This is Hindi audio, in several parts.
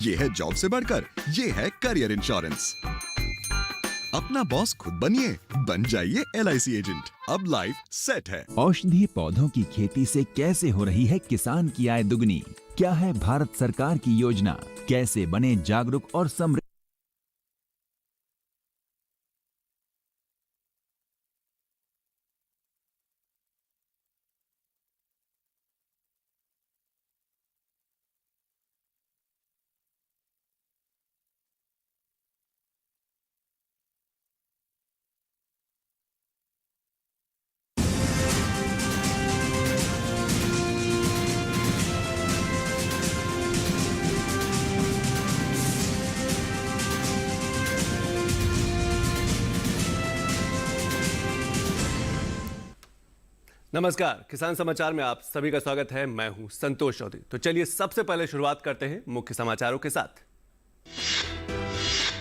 ये है जॉब से बढ़कर, ये है करियर इंश्योरेंस। अपना बॉस खुद बनिए, बन जाइए LIC एजेंट। अब लाइफ सेट है। औषधीय पौधों की खेती से कैसे हो रही है किसान की आय दुगनी? क्या है भारत सरकार की योजना? कैसे बने जागरूक और समृद्ध? नमस्कार, किसान समाचार में आप सभी का स्वागत है। मैं हूं संतोष चौधरी। तो चलिए सबसे पहले शुरुआत करते हैं मुख्य समाचारों के साथ।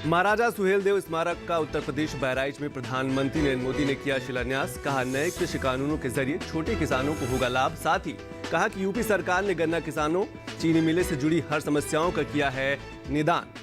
महाराजा सुहेलदेव स्मारक का उत्तर प्रदेश बहराइच में प्रधानमंत्री नरेंद्र मोदी ने किया शिलान्यास। कहा, नए कृषि कानूनों के जरिए छोटे किसानों को होगा लाभ। साथ ही कहा कि यूपी सरकार ने गन्ना किसानों, चीनी मिले से जुड़ी हर समस्याओं का किया है निदान।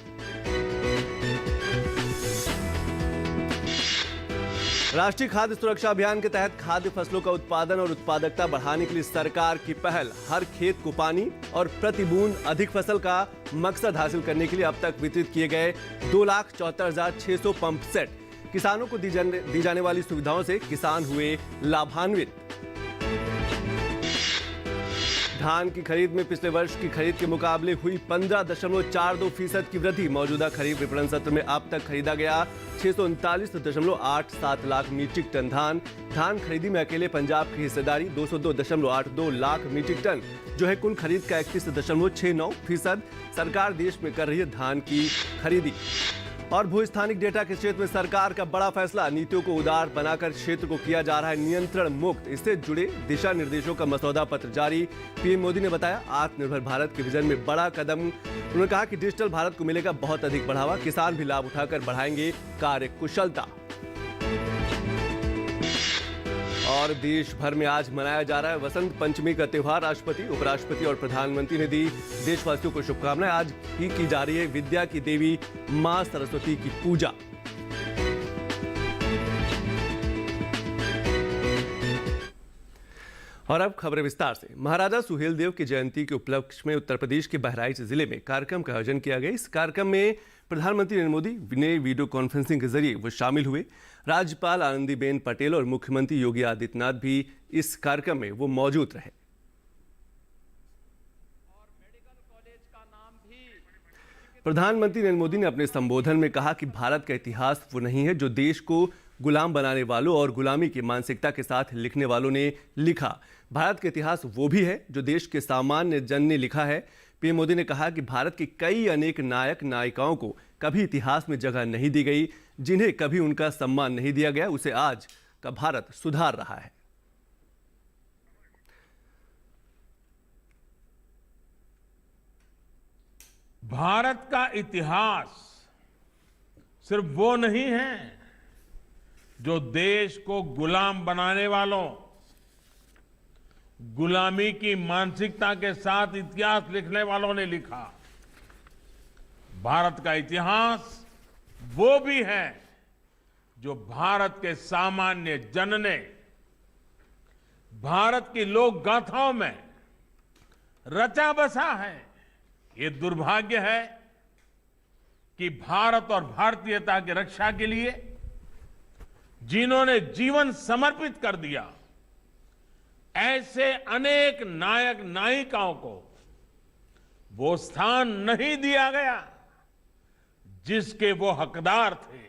राष्ट्रीय खाद्य सुरक्षा अभियान के तहत खाद्य फसलों का उत्पादन और उत्पादकता बढ़ाने के लिए सरकार की पहल। हर खेत को पानी और प्रति बूंद अधिक फसल का मकसद हासिल करने के लिए अब तक वितरित किए गए 2,74,600 पंप सेट। किसानों को दी जाने वाली सुविधाओं से किसान हुए लाभान्वित। धान की खरीद में पिछले वर्ष की खरीद के मुकाबले हुई 15.42% की वृद्धि। मौजूदा खरीफ विपणन सत्र में अब तक खरीदा गया 639.87 लाख मीट्रिक टन धान। धान खरीदी में अकेले पंजाब की हिस्सेदारी 202.82 लाख मीट्रिक टन, जो है कुल खरीद का 31.69%। सरकार देश में कर रही है धान की खरीदी। और भूस्थानिक डेटा के क्षेत्र में सरकार का बड़ा फैसला। नीतियों को उदार बनाकर क्षेत्र को किया जा रहा है नियंत्रण मुक्त। इससे जुड़े दिशा निर्देशों का मसौदा पत्र जारी। पीएम मोदी ने बताया, आत्मनिर्भर भारत के विजन में बड़ा कदम। उन्होंने कहा कि डिजिटल भारत को मिलेगा बहुत अधिक बढ़ावा। किसान भी लाभ उठाकर बढ़ाएंगे कार्य कुशलता। और देश भर में आज मनाया जा रहा है वसंत पंचमी का त्योहार। राष्ट्रपति, उपराष्ट्रपति और प्रधानमंत्री ने दी देशवासियों को शुभकामनाएं। आज भी की जा रही है विद्या की देवी मां सरस्वती की पूजा। और अब खबरें विस्तार से। महाराजा सुहेलदेव की जयंती के उपलक्ष्य में उत्तर प्रदेश के बहराइच जिले में कार्यक्रम का आयोजन किया गया। इस कार्यक्रम में प्रधानमंत्री नरेंद्र मोदी ने वीडियो कॉन्फ्रेंसिंग के जरिए वो शामिल हुए। राज्यपाल आनंदीबेन पटेल और मुख्यमंत्री योगी आदित्यनाथ भी इस कार्यक्रम में वो मौजूद रहे। प्रधानमंत्री नरेंद्र मोदी ने अपने संबोधन में कहा कि भारत का इतिहास वो नहीं है जो देश को गुलाम बनाने वालों और गुलामी की मानसिकता के साथ लिखने वालों ने लिखा। भारत का इतिहास वो भी है जो देश के सामान्य जन ने लिखा है। पीएम मोदी ने कहा कि भारत के कई अनेक नायक नायिकाओं को कभी इतिहास में जगह नहीं दी गई, जिन्हें कभी उनका सम्मान नहीं दिया गया, उसे आज का भारत सुधार रहा है। भारत का इतिहास सिर्फ वो नहीं है जो देश को गुलाम बनाने वालों, गुलामी की मानसिकता के साथ इतिहास लिखने वालों ने लिखा। भारत का इतिहास वो भी है जो भारत के सामान्य जन ने भारत की लोक गाथाओं में रचा बसा है। ये दुर्भाग्य है कि भारत और भारतीयता की रक्षा के लिए जिन्होंने जीवन समर्पित कर दिया, ऐसे अनेक नायक नायिकाओं को वो स्थान नहीं दिया गया जिसके वो हकदार थे।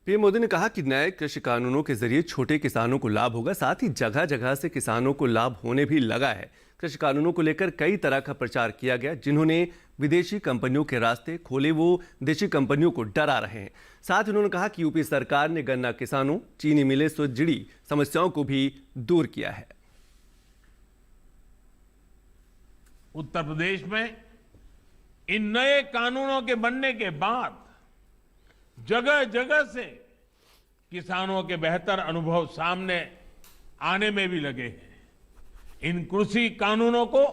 पीएम मोदी ने कहा कि नए कृषि कानूनों के जरिए छोटे किसानों को लाभ होगा। साथ ही जगह जगह से किसानों को लाभ होने भी लगा है। कृषि कानूनों को लेकर कई तरह का प्रचार किया गया। जिन्होंने विदेशी कंपनियों के रास्ते खोले, वो देशी कंपनियों को डरा रहे हैं। साथ ही उन्होंने कहा कि यूपी सरकार ने गन्ना किसानों, चीनी मिले से जुड़ी समस्याओं को भी दूर किया है। उत्तर प्रदेश में इन नए कानूनों के बनने के बाद जगह जगह से किसानों के बेहतर अनुभव सामने आने में भी लगे हैं। इन कृषि कानूनों को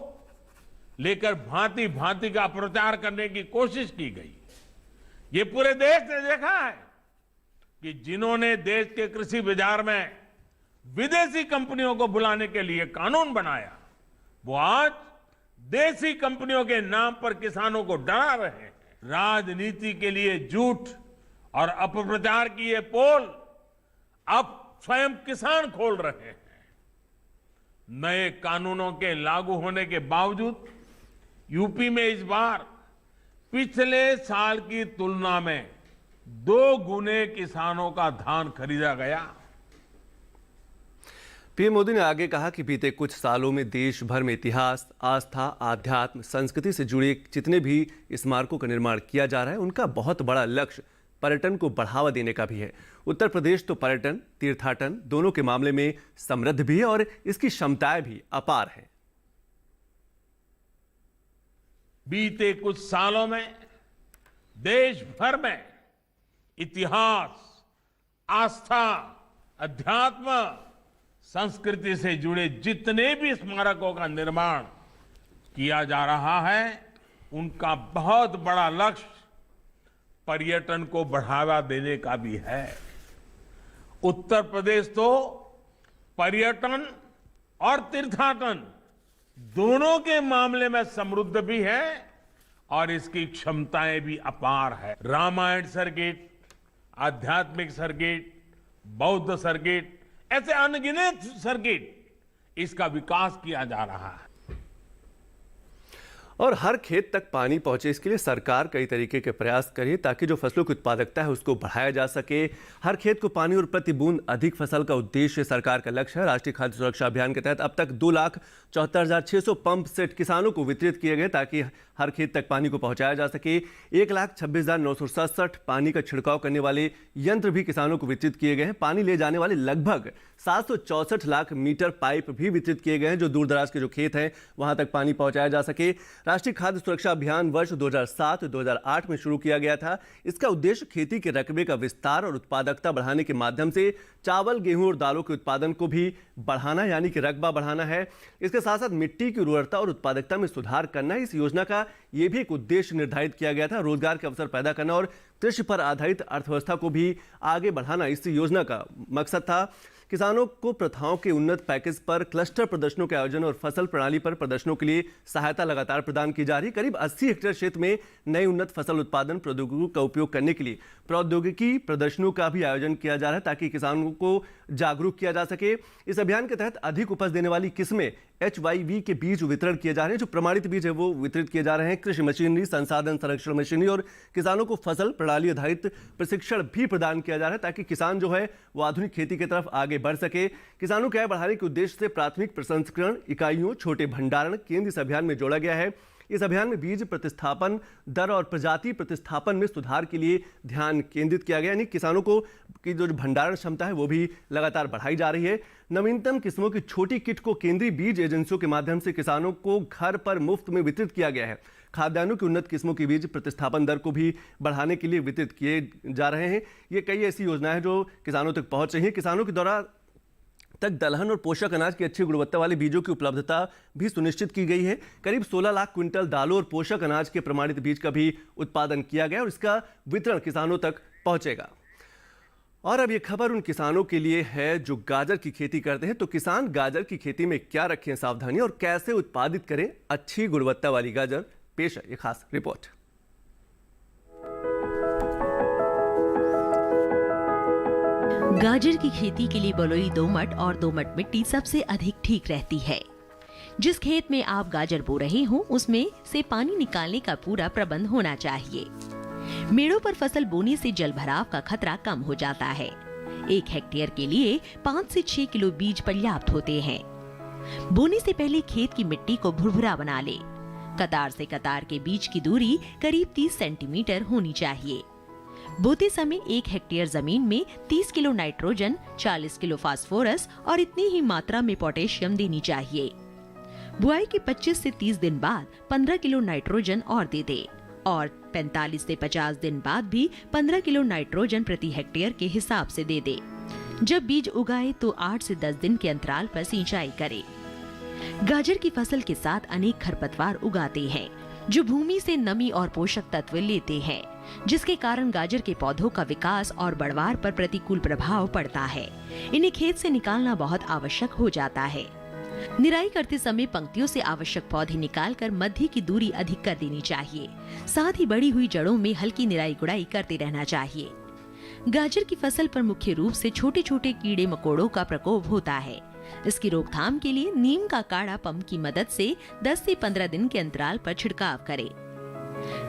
लेकर भांति भांति का प्रचार करने की कोशिश की गई। ये पूरे देश ने देखा है कि जिन्होंने देश के कृषि बाजार में विदेशी कंपनियों को बुलाने के लिए कानून बनाया, वो आज देसी कंपनियों के नाम पर किसानों को डरा रहे हैं। राजनीति के लिए झूठ और अपप्रचार की ये पोल अब स्वयं किसान खोल रहे हैं। नए कानूनों के लागू होने के बावजूद यूपी में इस बार पिछले साल की तुलना में 2 गुने किसानों का धान खरीदा गया। पीएम मोदी ने आगे कहा कि बीते कुछ सालों में देश भर में इतिहास, आस्था, आध्यात्म, संस्कृति से जुड़े जितने भी स्मारकों का निर्माण किया जा रहा है, उनका बहुत बड़ा लक्ष्य पर्यटन को बढ़ावा देने का भी है। उत्तर प्रदेश तो पर्यटन, तीर्थाटन दोनों के मामले में समृद्ध भी है और इसकी क्षमताएं भी अपार है। बीते कुछ सालों में देश भर में इतिहास, आस्था, अध्यात्म, संस्कृति से जुड़े जितने भी स्मारकों का निर्माण किया जा रहा है, उनका बहुत बड़ा लक्ष्य पर्यटन को बढ़ावा देने का भी है। उत्तर प्रदेश तो पर्यटन और तीर्थाटन दोनों के मामले में समृद्ध भी है और इसकी क्षमताएं भी अपार है। रामायण सर्किट, आध्यात्मिक सर्किट, बौद्ध सर्किट, ऐसे अनगिनत सर्किट, इसका विकास किया जा रहा है। और हर खेत तक पानी पहुंचे, इसके लिए सरकार कई तरीके के प्रयास करे ताकि जो फसलों की उत्पादकता है उसको बढ़ाया जा सके। हर खेत को पानी और प्रति बूंद अधिक फसल का उद्देश्य सरकार का लक्ष्य है। राष्ट्रीय खाद्य सुरक्षा अभियान के तहत अब तक 2,74,600 पंप सेट किसानों को वितरित किए गए ताकि हर खेत तक पानी को पहुंचाया जा सके। 1,26,967 पानी का छिड़काव करने वाले यंत्र भी किसानों को वितरित किए गए हैं। पानी ले जाने वाले लगभग 764 लाख मीटर पाइप भी वितरित किए गए हैं जो दूर दराज के जो खेत हैं वहां तक पानी पहुंचाया जा सके। राष्ट्रीय खाद्य सुरक्षा अभियान वर्ष 2007-2008 में शुरू किया गया था। इसका उद्देश्य खेती के रकबे का विस्तार और उत्पादकता बढ़ाने के माध्यम से चावल, गेहूं और दालों के उत्पादन को भी बढ़ाना यानी कि रकबा बढ़ाना है। इसके साथ साथ मिट्टी की उर्वरता और उत्पादकता में सुधार करना है। इस योजना का यह भी एक उद्देश्य निर्धारित किया गया था, रोजगार के अवसर पैदा करना और कृषि पर आधारित अर्थव्यवस्था को भी आगे बढ़ाना इस योजना का मकसद था। किसानों को प्रथाओं के उन्नत पैकेज पर क्लस्टर प्रदर्शनों के आयोजन और फसल प्रणाली पर प्रदर्शनों के लिए सहायता लगातार प्रदान की जा रही है। करीब 80 हेक्टेयर क्षेत्र में नई उन्नत फसल उत्पादन प्रौद्योगिकी का उपयोग करने के लिए प्रौद्योगिकी प्रदर्शनों का भी आयोजन किया जा रहा है ताकि किसानों को जागरूक किया जा सके। इस अभियान के तहत अधिक उपज देने वाली किस्में HYV के बीज वितरण किए जा रहे हैं। जो प्रमाणित बीज है वो वितरित किए जा रहे हैं। कृषि मशीनरी, संसाधन संरक्षण मशीनरी और किसानों को फसल प्रणाली आधारित प्रशिक्षण भी प्रदान किया जा रहा है ताकि किसान जो है वो आधुनिक खेती की तरफ आगे बढ़ सके। किसानों की आय बढ़ाने के उद्देश्य से प्राथमिक प्रसंस्करण इकाइयों, छोटे भंडारण केंद्र इस अभियान में जोड़ा गया है। इस अभियान में बीज प्रतिस्थापन दर और प्रजाति प्रतिस्थापन में सुधार के लिए ध्यान केंद्रित किया गया, यानी किसानों को की जो भंडारण क्षमता है वो भी लगातार बढ़ाई जा रही है। नवीनतम किस्मों की छोटी किट को केंद्रीय बीज एजेंसियों के माध्यम से किसानों को घर पर मुफ्त में वितरित किया गया है। खाद्यान्नों की उन्नत किस्मों की बीज प्रतिस्थापन दर को भी बढ़ाने के लिए वितरित किए जा रहे हैं। ये कई ऐसी योजनाएं हैं जो किसानों तक पहुंच रही हैं। किसानों के द्वारा तक दलहन और पोषक अनाज की अच्छी गुणवत्ता वाले बीजों की उपलब्धता भी सुनिश्चित की गई है। करीब 16 लाख क्विंटल दालों और पोषक अनाज के प्रमाणित बीज का भी उत्पादन किया गया और इसका वितरण किसानों तक पहुंचेगा। और अब ये खबर उन किसानों के लिए है जो गाजर की खेती करते हैं। तो किसान गाजर की खेती में क्या रखें सावधानी और कैसे उत्पादित करें अच्छी गुणवत्ता वाली गाजर, पेश है ये खास रिपोर्ट। गाजर की खेती के लिए बलुई दोमट और दोमट मिट्टी सबसे अधिक ठीक रहती है। जिस खेत में आप गाजर बो रहे हो उसमें से पानी निकालने का पूरा प्रबंध होना चाहिए। मेड़ों पर फसल बोने से जलभराव का खतरा कम हो जाता है। 1 हेक्टेयर के लिए 5 से 6 किलो बीज पर्याप्त होते हैं। बोने से पहले खेत की मिट्टी को भुरभुरा बना ले। कतार से कतार के बीच की दूरी करीब 30 सेंटीमीटर होनी चाहिए। बोते समय 1 हेक्टेयर जमीन में 30 किलो नाइट्रोजन, 40 किलो फास्फोरस और इतनी ही मात्रा में पोटेशियम देनी चाहिए। बुआई के 25 से 30 दिन बाद 15 किलो नाइट्रोजन और दे दे और 45 से 50 दिन बाद भी 15 किलो नाइट्रोजन प्रति हेक्टेयर के हिसाब से दे दे। जब बीज उगाए तो 8 से 10 दिन के अंतराल पर सिंचाई करे। गाजर की फसल के साथ अनेक खरपतवार उगाते हैं जो भूमि से नमी और पोषक तत्व लेते हैं, जिसके कारण गाजर के पौधों का विकास और बढ़वार पर प्रतिकूल प्रभाव पड़ता है। इन्हें खेत से निकालना बहुत आवश्यक हो जाता है। निराई करते समय पंक्तियों से आवश्यक पौधे निकालकर मध्य की दूरी अधिक कर देनी चाहिए। साथ ही बढ़ी हुई जड़ों में हल्की निराई गुड़ाई करते रहना चाहिए। गाजर की फसल पर मुख्य रूप से छोटे छोटे कीड़े मकोड़ों का प्रकोप होता है। इसकी रोकथाम के लिए नीम का काढ़ा पंप की मदद से 10 से 15 दिन के अंतराल पर छिड़काव करें।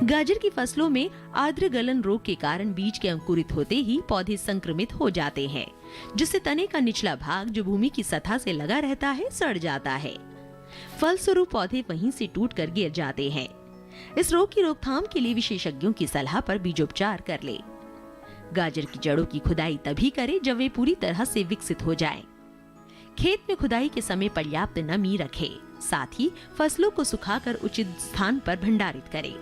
गाजर की फसलों में आर्द्र गलन रोग के कारण बीज के अंकुरित होते ही पौधे संक्रमित हो जाते हैं, जिससे तने का निचला भाग जो भूमि की सतह से लगा रहता है सड़ जाता है। फलस्वरूप पौधे वहीं से टूटकर गिर जाते हैं। इस रोग की रोकथाम के लिए विशेषज्ञों की सलाह पर बीजोपचार कर ले। गाजर की जड़ों की खुदाई तभी करें जब वे पूरी तरह से विकसित हो जाएं। खेत में खुदाई के समय पर्याप्त नमी रखें। साथ ही फसलों को सुखाकर उचित स्थान पर भंडारित करें।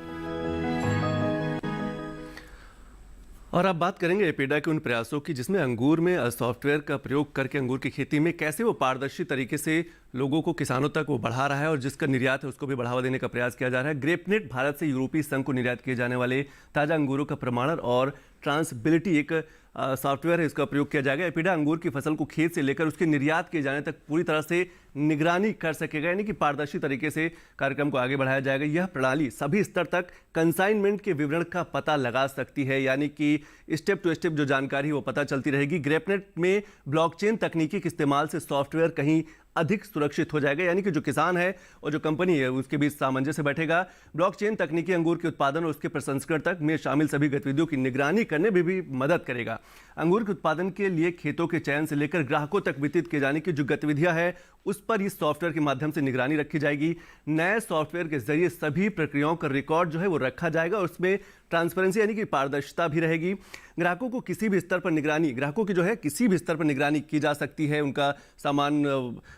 और अब बात करेंगे एपेडा के उन प्रयासों की जिसमें अंगूर में सॉफ्टवेयर का प्रयोग करके अंगूर की खेती में कैसे वो पारदर्शी तरीके से लोगों को, किसानों तक वो बढ़ा रहा है और जिसका निर्यात है उसको भी बढ़ावा देने का प्रयास किया जा रहा है। ग्रेपनेट भारत से यूरोपीय संघ को निर्यात किए जाने वाले ताज़ा अंगूरों का प्रमाणन और ट्रांसबिलिटी एक सॉफ्टवेयर है, इसका प्रयोग किया जाएगा। एपेडा अंगूर की फसल को खेत से लेकर उसके निर्यात किए जाने तक पूरी तरह से निगरानी कर सकेगा, यानी कि पारदर्शी तरीके से कार्यक्रम को आगे बढ़ाया जाएगा। यह प्रणाली सभी स्तर तक कंसाइनमेंट के विवरण का पता लगा सकती है, यानी कि स्टेप टू स्टेप जो जानकारी वो पता चलती रहेगी। ग्रेपनेट में ब्लॉकचेन तकनीकी के इस्तेमाल से सॉफ्टवेयर कहीं अधिक सुरक्षित हो जाएगा, यानी कि जो किसान है और जो कंपनी है उसके बीच सामंजस्य बैठेगा। ब्लॉकचेन तकनीकी अंगूर के उत्पादन और उसके प्रसंस्करण तक में शामिल सभी गतिविधियों की निगरानी करने में भी मदद करेगा। अंगूर के उत्पादन के लिए खेतों के चयन से लेकर ग्राहकों तक वितरित किए जाने की जो गतिविधियां हैं उस पर इस सॉफ्टवेयर के माध्यम से निगरानी रखी जाएगी। नए सॉफ्टवेयर के जरिए सभी प्रक्रियाओं का रिकॉर्ड जो है वो रखा जाएगा और उसमें ट्रांसपेरेंसी यानी कि पारदर्शिता भी रहेगी। ग्राहकों को किसी भी स्तर पर निगरानी, ग्राहकों की जो है किसी भी स्तर पर निगरानी की जा सकती है। उनका सामान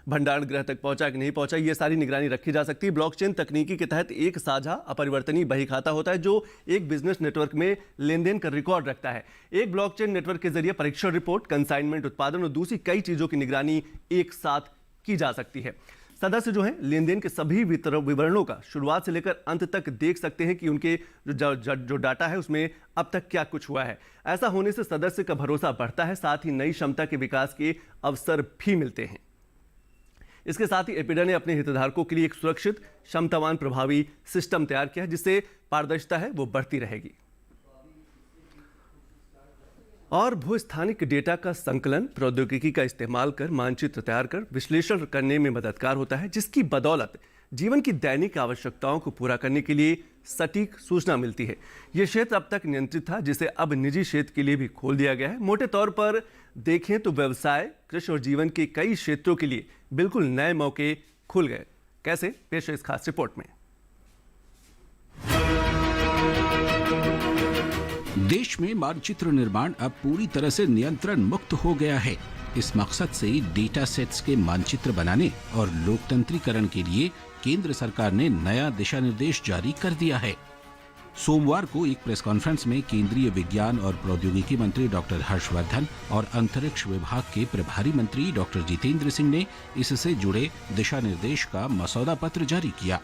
भंडारण गृह तक पहुंचा कि नहीं पहुंचा, ये सारी निगरानी रखी जा सकती है। ब्लॉकचेन तकनीकी के तहत एक साझा अपरिवर्तनीय बही खाता होता है जो एक बिजनेस नेटवर्क में लेन देन का रिकॉर्ड रखता है। एक ब्लॉकचेन नेटवर्क के जरिए परीक्षण रिपोर्ट, कंसाइनमेंट, उत्पादन और दूसरी कई चीजों की निगरानी एक साथ की जा सकती है। सदस्य जो है लेन देन के सभी विवरणों का शुरुआत से लेकर अंत तक देख सकते हैं कि उनके जो डाटा है उसमें अब तक क्या कुछ हुआ है। ऐसा होने से सदस्य का भरोसा बढ़ता है, साथ ही नई क्षमता के विकास के अवसर भी मिलते हैं। इसके साथ ही एपेडा ने अपने हितधारकों के लिए एक सुरक्षित, क्षमतावान, प्रभावी सिस्टम तैयार किया है जिससे पारदर्शिता है वो बढ़ती रहेगी। और भूस्थानिक डेटा का संकलन प्रौद्योगिकी का इस्तेमाल कर मानचित्र तैयार कर विश्लेषण करने में मददगार होता है, जिसकी बदौलत जीवन की दैनिक आवश्यकताओं को पूरा करने के लिए सटीक सूचना मिलती है। यह क्षेत्र अब तक नियंत्रित था, जिसे अब निजी क्षेत्र के लिए भी खोल दिया गया है। मोटे तौर पर देखें तो व्यवसाय, कृषि और जीवन के कई क्षेत्रों के लिए बिल्कुल नए मौके खुल गए। कैसे, पेश है इस खास रिपोर्ट में। देश में मानचित्र निर्माण अब पूरी तरह से नियंत्रण मुक्त हो गया है। इस मकसद से डेटा सेट्स के मानचित्र बनाने और लोकतंत्रीकरण के लिए केंद्र सरकार ने नया दिशा निर्देश जारी कर दिया है। सोमवार को एक प्रेस कॉन्फ्रेंस में केंद्रीय विज्ञान और प्रौद्योगिकी मंत्री डॉक्टर हर्षवर्धन और अंतरिक्ष विभाग के प्रभारी मंत्री डॉक्टर जितेंद्र सिंह ने इससे जुड़े दिशा निर्देश का मसौदा पत्र जारी किया।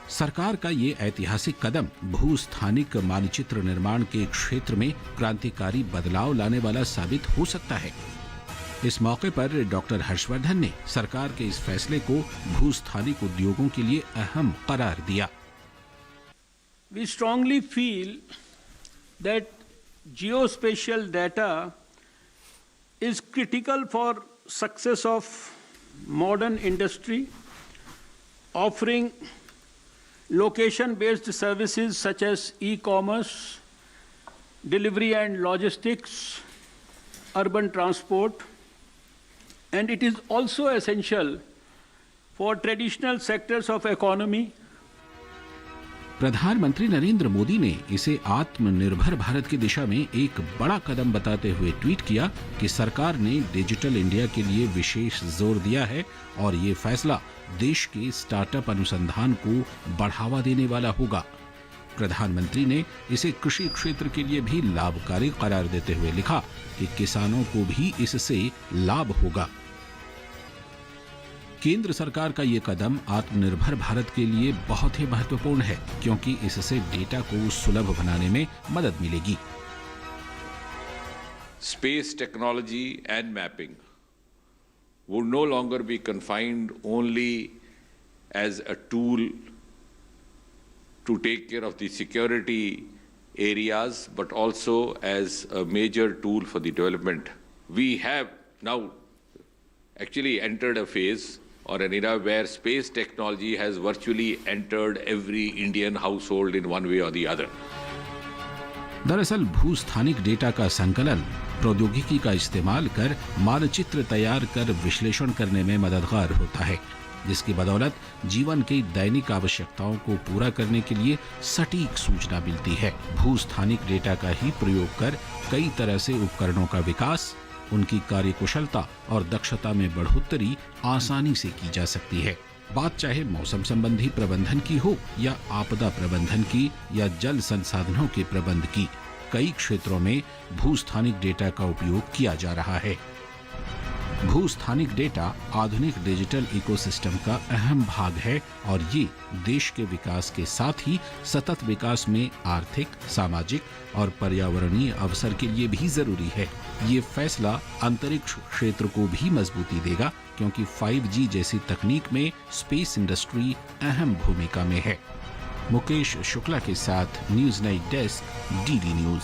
सरकार का ये ऐतिहासिक कदम भूस्थानिक मानचित्र निर्माण के क्षेत्र में क्रांतिकारी बदलाव लाने वाला साबित हो सकता है। इस मौके पर डॉक्टर हर्षवर्धन ने सरकार के इस फैसले को भूस्थानिक उद्योगों के लिए अहम करार दिया। We strongly feel that geospatial data is critical for success of modern industry, offering location-based services such as e-commerce, delivery and logistics, urban transport, and it is also essential for traditional sectors of economy. प्रधानमंत्री नरेंद्र मोदी ने इसे आत्मनिर्भर भारत की दिशा में एक बड़ा कदम बताते हुए ट्वीट किया कि सरकार ने डिजिटल इंडिया के लिए विशेष जोर दिया है और ये फैसला देश के स्टार्टअप अनुसंधान को बढ़ावा देने वाला होगा। प्रधानमंत्री ने इसे कृषि क्षेत्र के लिए भी लाभकारी करार देते हुए लिखा कि किसानों को भी इससे लाभ होगा। केंद्र सरकार का ये कदम आत्मनिर्भर भारत के लिए बहुत ही महत्वपूर्ण है, क्योंकि इससे डेटा को सुलभ बनाने में मदद मिलेगी। Space technology and mapping would no longer be confined only as a tool to take care of the security areas, but also as a major tool for the development. We have now actually entered a phase or an era where space technology has virtually entered every Indian household in one way or the other. दरअसल भूस्थानिक डेटा का संकलन प्रौद्योगिकी का इस्तेमाल कर मानचित्र तैयार कर विश्लेषण करने में मददगार होता है, जिसकी बदौलत जीवन की दैनिक आवश्यकताओं को पूरा करने के लिए सटीक सूचना मिलती है। भूस्थानिक डेटा का ही प्रयोग कर कई तरह से उपकरणों का विकास, उनकी कार्यकुशलता और दक्षता में बढ़ोतरी आसानी से की जा सकती है। बात चाहे मौसम संबंधी प्रबंधन की हो या आपदा प्रबंधन की या जल संसाधनों के प्रबंध की, कई क्षेत्रों में भूस्थानिक डेटा का उपयोग किया जा रहा है। भूस्थानिक डेटा आधुनिक डिजिटल इकोसिस्टम का अहम भाग है और ये देश के विकास के साथ ही सतत विकास में आर्थिक, सामाजिक और पर्यावरणीय अवसर के लिए भी जरूरी है। ये फैसला अंतरिक्ष क्षेत्र को भी मजबूती देगा, क्योंकि 5G जैसी तकनीक में स्पेस इंडस्ट्री अहम भूमिका में है। मुकेश शुक्ला के साथ news night desk, DD news.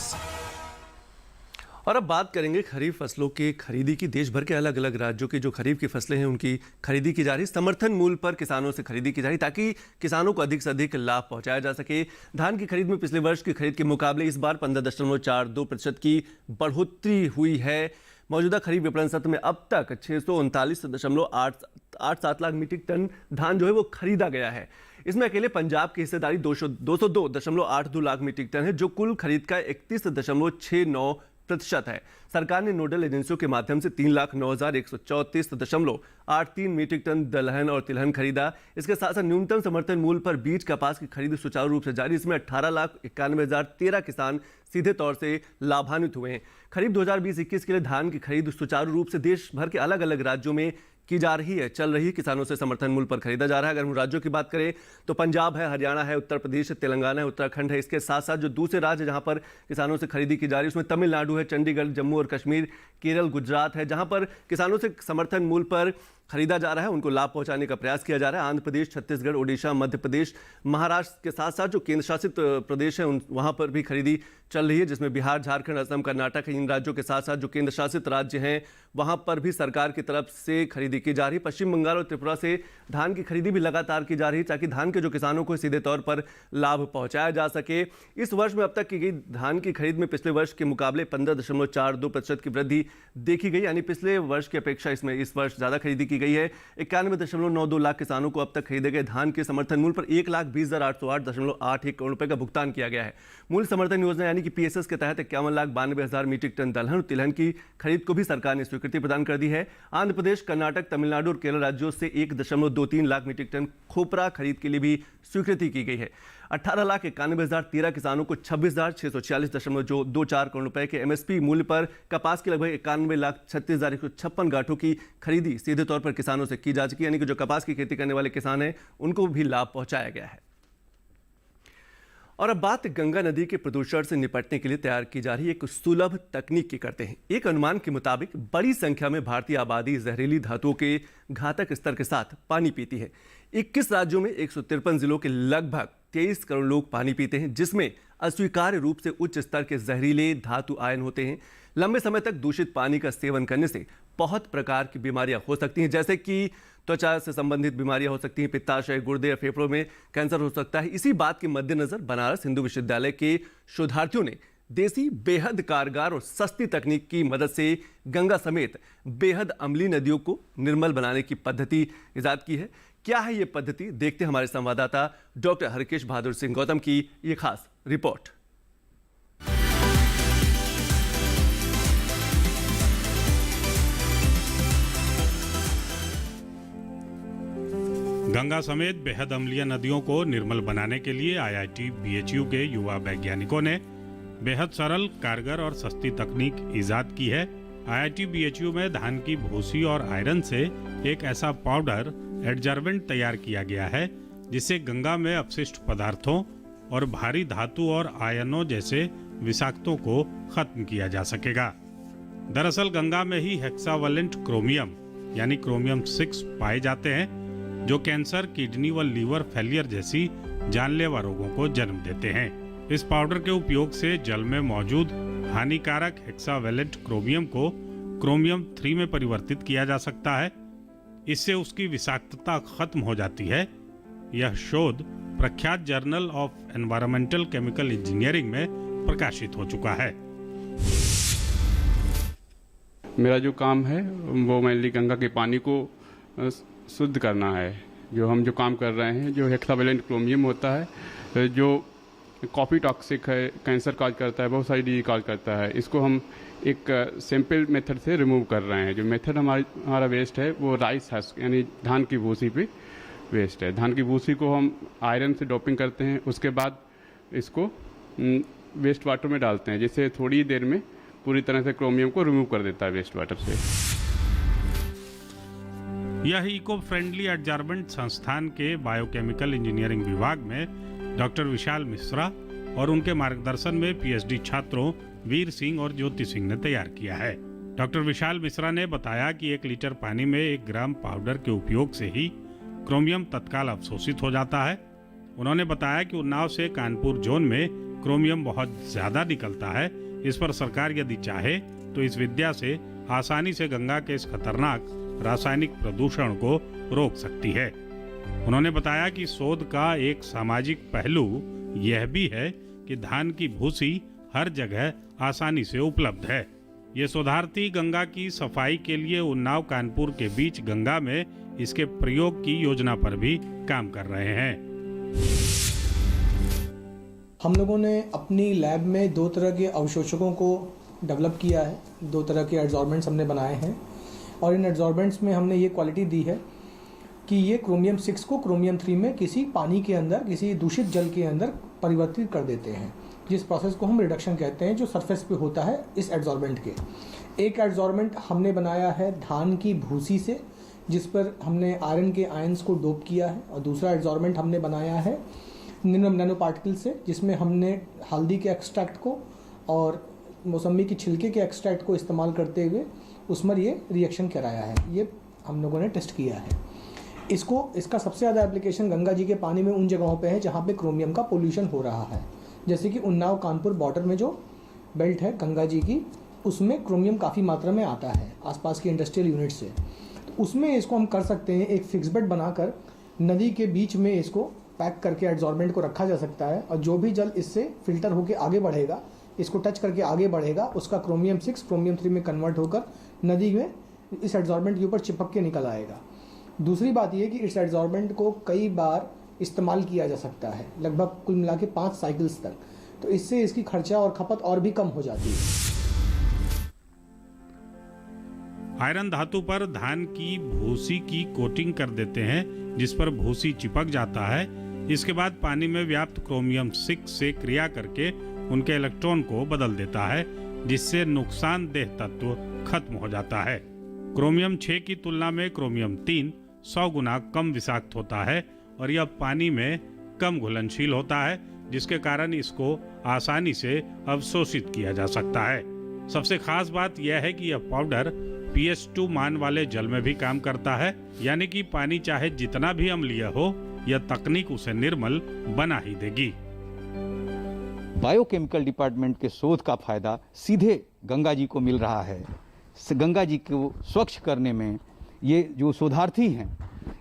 और अब बात करेंगे खरीफ फसलों की खरीदी की। देश भर के अलग अलग राज्यों की जो खरीफ की फसलें हैं उनकी खरीदी की जा रही है। समर्थन मूल्य पर किसानों से खरीदी की जा रही है ताकि किसानों को अधिक से अधिक लाभ पहुंचाया जा सके। धान की खरीद में पिछले वर्ष की खरीद के मुकाबले इस बार 15.42% की बढ़ोतरी हुई है। मौजूदा खरीफ विपणन सत्र में अब तक 639.87 लाख मीट्रिक टन धान जो है वो खरीदा गया है। इसमें अकेले पंजाब की हिस्सेदारी 202.82 लाख मीट्रिक टन है, जो कुल खरीद का 31.69% है। सरकार ने नोडल एजेंसियों के माध्यम से 3,09,134.83 मीट्रिक टन दलहन और तिलहन खरीदा। इसके साथ साथ न्यूनतम समर्थन मूल्य पर बीज कपास की खरीद सुचारू रूप से जारी। इसमें 18,91,013 किसान सीधे तौर से लाभान्वित हुए हैं। खरीफ 2020-21 के लिए धान की खरीद सुचारू रूप से देश भर के अलग अलग राज्यों में की जा रही है, चल रही है। किसानों से समर्थन मूल्य पर खरीदा जा रहा है। अगर हम राज्यों की बात करें तो पंजाब है, हरियाणा है, उत्तर प्रदेश है, तेलंगाना है, उत्तराखंड है। इसके साथ साथ जो दूसरे राज्य जहां पर किसानों से खरीदी की जा रही है उसमें तमिलनाडु है, चंडीगढ़, जम्मू और कश्मीर, केरल, गुजरात है, जहां पर किसानों से समर्थन मूल्य पर खरीदा जा रहा है, उनको लाभ पहुंचाने का प्रयास किया जा रहा है। आंध्र प्रदेश, छत्तीसगढ़, ओडिशा, मध्य प्रदेश, महाराष्ट्र के साथ साथ जो केंद्र शासित प्रदेश हैं वहां पर भी खरीदी चल रही है, जिसमें बिहार, झारखंड, असम, कर्नाटक है। इन राज्यों के साथ साथ जो केंद्र शासित राज्य हैं वहां पर भी सरकार की तरफ से खरीदी की जा रही है। पश्चिम बंगाल और त्रिपुरा से धान की खरीदी भी लगातार की जा रही है ताकि धान के जो किसानों को सीधे तौर पर लाभ पहुंचाया जा सके। इस वर्ष में अब तक की गई धान की खरीद में पिछले वर्ष के मुकाबले 15.42% की वृद्धि देखी गई, यानी पिछले वर्ष की अपेक्षा इसमें इस वर्ष ज्यादा खरीदी की गई है। 91.92 लाख किसानों को अब तक खरीदे गए धान के समर्थन मूल्य पर 1,20,808.81 करोड़ रुपए का भुगतान किया गया है। मूल्य समर्थन योजना यानी कि PSS के तहत 51,92,000 मीट्रिक टन दलहन और तिलहन की खरीद को भी सरकार ने स्वीकृति प्रदान कर दी है। आंध्र प्रदेश, कर्नाटक, तमिलनाडु और केरल राज्यों से 1.23 लाख मीट्रिक टन खोपरा खरीद के लिए भी स्वीकृति की गई है। 18,91,013 किसानों को 26,646.24 करोड़ रुपए के MSP मूल्य पर कपास के लगभग 91,36,156 गांठों की खरीदी सीधे तौर पर किसानों से की जा चुकी, यानी कि जो कपास की खेती करने वाले किसान हैं उनको भी लाभ पहुंचाया गया है। और अब बात गंगा नदी के प्रदूषण से निपटने के लिए तैयार की जा रही एक सुलभ तकनीक की करते हैं। एक अनुमान के मुताबिक बड़ी संख्या में भारतीय आबादी जहरीली धातुओं के घातक स्तर के साथ पानी पीती है। 21 राज्यों में 153 जिलों के लगभग 23 करोड़ लोग पानी पीते हैं, जिसमें अस्वीकार्य रूप से उच्च स्तर के जहरीले धातु आयन होते हैं। लंबे समय तक दूषित पानी का सेवन करने से बहुत प्रकार की बीमारियां हो सकती हैं, जैसे कि त्वचा से संबंधित बीमारियां हो सकती हैं, पित्ताशय, गुर्दे या फेफड़ों में कैंसर हो सकता है। इसी बात के मद्देनजर बनारस हिंदू विश्वविद्यालय के शोधार्थियों ने देसी बेहद कारगर और सस्ती तकनीक की मदद से गंगा समेत बेहद अम्लीय नदियों को निर्मल बनाने की पद्धति इजाद की है। क्या है ये पद्धति, देखते हैं हमारे संवाददाता डॉक्टर हरकेश बहादुर सिंह गौतम की ये खास रिपोर्ट। गंगा समेत बेहद अम्लीय नदियों को निर्मल बनाने के लिए IIT BHU के युवा वैज्ञानिकों ने बेहद सरल, कारगर और सस्ती तकनीक इजाद की है। IIT BHU में धान की भूसी और आयरन से एक ऐसा पाउडर एडजर्वेंट तैयार किया गया है जिससे गंगा में अपशिष्ट पदार्थों और भारी धातु और आयनों जैसे विषाक्तों को खत्म किया जा सकेगा। दरअसल गंगा में ही हेक्सावेलेंट क्रोमियम यानी क्रोमियम 6 पाए जाते हैं जो कैंसर, किडनी व लीवर फेलियर जैसी जानलेवा रोगों को जन्म देते हैं। इस पाउडर के उपयोग से जल में मौजूद हानिकारक हेक्सावेलेंट क्रोमियम को क्रोमियम 3 में परिवर्तित किया जा सकता है। इससे उसकी विषाक्तता खत्म हो जाती है। यह शोध प्रख्यात journal of environmental chemical engineering में प्रकाशित हो चुका है। मेरा जो काम है वो मेनली गंगा के पानी को शुद्ध करना है। जो हम जो काम कर रहे हैं, जो हेक्सावेलेंट क्रोमियम होता है जो काफ़ी टॉक्सिक है, कैंसर काज करता है, बहुत सारी डिजीज काज करता है, इसको हम एक सिंपल मेथड से रिमूव कर रहे हैं। जो मेथड हमारा वेस्ट है वो राइस हस्क यानी धान की भूसी पे वेस्ट है। धान की भूसी को हम आयरन से डोपिंग करते हैं, उसके बाद इसको वेस्ट वाटर में डालते हैं, जिससे थोड़ी देर में पूरी तरह से क्रोमियम को रिमूव कर देता है वेस्ट वाटर से। यह इको फ्रेंडली एडजर्वेंट संस्थान के बायोकेमिकल इंजीनियरिंग विभाग में डॉक्टर विशाल मिश्रा और उनके मार्गदर्शन में पीएचडी छात्रों वीर सिंह और ज्योति सिंह ने तैयार किया है। डॉक्टर विशाल मिश्रा ने बताया कि 1 लीटर पानी में 1 ग्राम पाउडर के उपयोग से ही क्रोमियम तत्काल अवशोषित हो जाता है। उन्होंने बताया कि उन्नाव से कानपुर जोन में क्रोमियम बहुत ज्यादा निकलता है। इस पर सरकार यदि चाहे तो इस विद्या से आसानी से गंगा के इस खतरनाक रासायनिक प्रदूषण को रोक सकती है। उन्होंने बताया कि शोध का एक सामाजिक पहलू यह भी है कि धान की भूसी हर जगह आसानी से उपलब्ध है। ये शोधार्थी गंगा की सफाई के लिए उन्नाव कानपुर के बीच गंगा में इसके प्रयोग की योजना पर भी काम कर रहे हैं। हम लोगों ने अपनी लैब में 2 तरह के अवशोषकों को डेवलप किया है। 2 तरह के एडजॉर्बेंट्स हमने बनाए हैं और इन एडजॉर्बेंट्स में हमने ये क्वालिटी दी है कि ये क्रोमियम 6 को क्रोमियम 3 में किसी पानी के अंदर, किसी दूषित जल के अंदर परिवर्तित कर देते हैं, जिस प्रोसेस को हम रिडक्शन कहते हैं, जो सरफेस पे होता है इस एडजॉर्बेंट के। एक एडजॉर्बेंट हमने बनाया है धान की भूसी से, जिस पर हमने आयरन के आयंस को डोप किया है, और दूसरा एडजॉर्बेंट हमने बनाया है नैनो पार्टिकल से, जिसमें हमने हल्दी के एक्सट्रैक्ट को और मौसमी की छिलके के एक्सट्रैक्ट को इस्तेमाल करते हुए उसमें ये रिएक्शन कराया है। ये हम लोगों ने टेस्ट किया है। इसका सबसे ज़्यादा एप्लीकेशन गंगा जी के पानी में उन जगहों पे है जहाँ पे क्रोमियम का पोल्यूशन हो रहा है, जैसे कि उन्नाव कानपुर बॉर्डर में जो बेल्ट है गंगा जी की, उसमें क्रोमियम काफ़ी मात्रा में आता है आसपास की इंडस्ट्रियल यूनिट से। तो उसमें इसको हम कर सकते हैं, एक फिक्स बेड बनाकर नदी के बीच में इसको पैक करके एडजॉर्बेंट को रखा जा सकता है, और जो भी जल इससे फिल्टर होकर आगे बढ़ेगा, इसको टच करके आगे बढ़ेगा, उसका क्रोमियम 6 क्रोमियम 3 में कन्वर्ट होकर नदी में इस एडजॉर्बेंट के ऊपर चिपक के निकल आएगा। दूसरी बात यह कि इस एडजॉर्बेंट को कई बार इस्तेमाल किया जा सकता है, लगभग कुल मिला के 5 साइकिल्स तक, तो इससे इसकी खर्चा और खपत और भी कम हो जाती है। आयरन धातु पर धान की भूसी की कोटिंग कर देते हैं, जिस पर भूसी चिपक जाता है। इसके बाद पानी में व्याप्त क्रोमियम 6 से क्रिया करके उनके इलेक्ट्रॉन को बदल देता है, जिससे नुकसानदेह तत्व खत्म हो जाता है। क्रोमियम 6 की तुलना में क्रोमियम 3 100 गुना कम विषाक्त होता है और यह पानी में कम घुलनशील होता है, जिसके कारण इसको आसानी से अवशोषित किया जा सकता है। सबसे खास बात यह है कि यह पाउडर pH 2 मान वाले जल में भी काम करता है, यानी कि पानी चाहे जितना भी अम्लीय हो, यह तकनीक उसे निर्मल बना ही देगी। बायोकेमिकल डिपार्टमेंट के शोध का फायदा सीधे गंगा जी को मिल रहा है। गंगा जी को स्वच्छ करने में ये जो शोधार्थी हैं,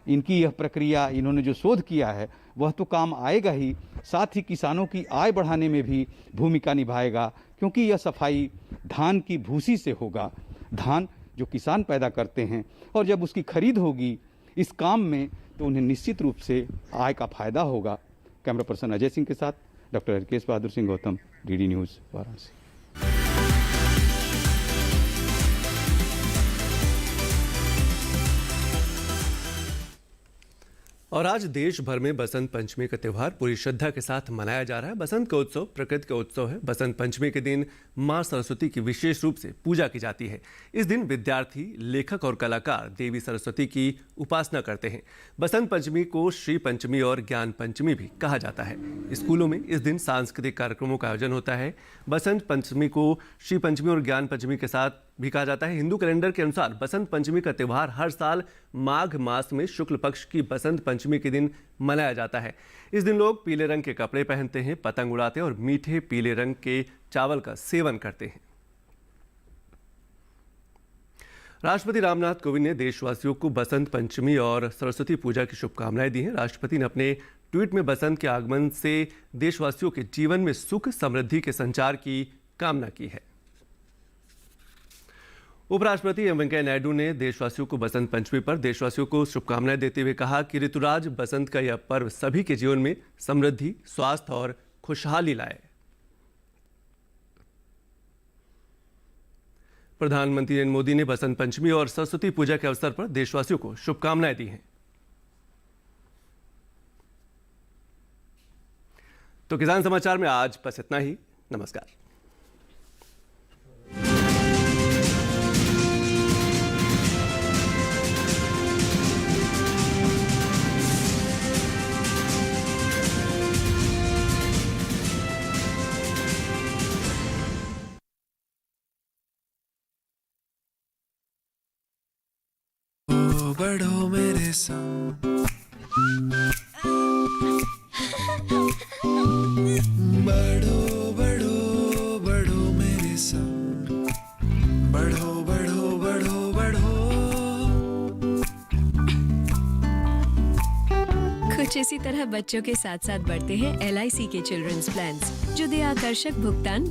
इनकी यह प्रक्रिया, इन्होंने जो शोध किया है वह तो काम आएगा ही, साथ ही किसानों की आय बढ़ाने में भी भूमिका निभाएगा, क्योंकि यह सफाई धान की भूसी से होगा। धान जो किसान पैदा करते हैं, और जब उसकी खरीद होगी इस काम में, तो उन्हें निश्चित रूप से आय का फायदा होगा। कैमरा पर्सन अजय सिंह के साथ doctor Harkesh Bahadur Singh Gautam, DD news, Varanasi. और आज देश भर में बसंत पंचमी का त्यौहार पूरी श्रद्धा के साथ मनाया जा रहा है। बसंत का उत्सव प्रकृति का उत्सव है। बसंत पंचमी के दिन मां सरस्वती की विशेष रूप से पूजा की जाती है। इस दिन विद्यार्थी, लेखक और कलाकार देवी सरस्वती की उपासना करते हैं। बसंत पंचमी को श्री पंचमी और ज्ञान पंचमी भी कहा जाता है। स्कूलों में इस दिन सांस्कृतिक कार्यक्रमों का आयोजन होता है। बसंत पंचमी को श्री पंचमी और ज्ञान पंचमी के साथ भी कहा जाता है। हिंदू कैलेंडर के अनुसार बसंत पंचमी का त्यौहार हर साल माघ मास में शुक्ल पक्ष की बसंत पंचमी के दिन मनाया जाता है। इस दिन लोग पीले रंग के कपड़े पहनते हैं, पतंग उड़ाते हैं और मीठे पीले रंग के चावल का सेवन करते हैं। राष्ट्रपति रामनाथ कोविंद ने देशवासियों को बसंत पंचमी और सरस्वती पूजा की शुभकामनाएं दी हैं। राष्ट्रपति ने अपने ट्वीट में बसंत के आगमन से देशवासियों के जीवन में सुख समृद्धि के संचार की कामना की है। उपराष्ट्रपति एम वेंकैया नायडू ने देशवासियों को बसंत पंचमी पर देशवासियों को शुभकामनाएं देते हुए कहा कि ऋतुराज बसंत का यह पर्व सभी के जीवन में समृद्धि, स्वास्थ्य और खुशहाली लाए। प्रधानमंत्री नरेंद्र मोदी ने बसंत पंचमी और सरस्वती पूजा के अवसर पर देशवासियों को शुभकामनाएं दी हैं। तो किसान समाचार में आज बस इतना ही। नमस्कार। बढ़ो मेरे संग, बढ़ो बढ़ो बढ़ो मेरे संग, बढ़ो बढ़ो बढ़ो बढ़ो। कुछ इसी तरह बच्चों के साथ साथ बढ़ते हैं LIC के चिल्ड्रंस प्लान्स, जो दे आकर्षक भुगतान